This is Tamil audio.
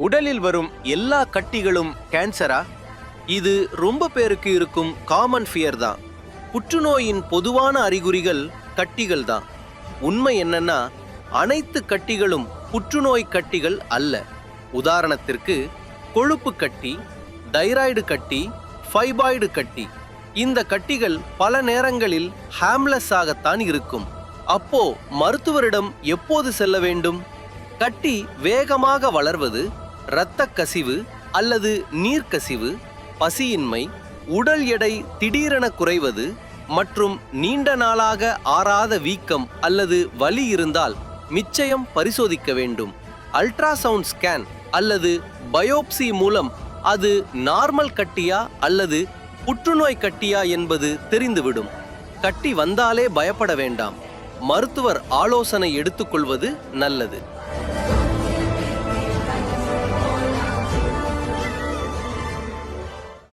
உடலில் வரும் எல்லா கட்டிகளும் கேன்சரா? இது ரொம்ப பேருக்கு இருக்கும் காமன் ஃபியர் தான். புற்றுநோயின் பொதுவான அறிகுறிகள் கட்டிகள் தான். உண்மை என்னன்னா, அனைத்து கட்டிகளும் புற்றுநோய் கட்டிகள் அல்ல. உதாரணத்திற்கு கொழுப்பு கட்டி, தைராய்டு கட்டி, ஃபைபாய்டு கட்டி. இந்த கட்டிகள் பல நேரங்களில் ஹார்ம்லெஸ் ஆகத்தான் இருக்கும். அப்போ மருத்துவரிடம் எப்போது செல்ல வேண்டும்? கட்டி வேகமாக வளர்வது, இரத்த கசிவு அல்லது நீர்க்கசிவு, பசியின்மை, உடல் எடை திடீரென குறைவது மற்றும் நீண்ட நாளாக ஆறாத வீக்கம் அல்லது வலி இருந்தால் நிச்சயம் பரிசோதிக்க வேண்டும். அல்ட்ராசவுண்ட் ஸ்கேன் அல்லது பயோப்சி மூலம் அது நார்மல் கட்டியா அல்லது புற்றுநோய் கட்டியா என்பது தெரிந்துவிடும். கட்டி வந்தாலே பயப்பட வேண்டாம். மருத்துவர் ஆலோசனை எடுத்துக்கொள்வது நல்லது.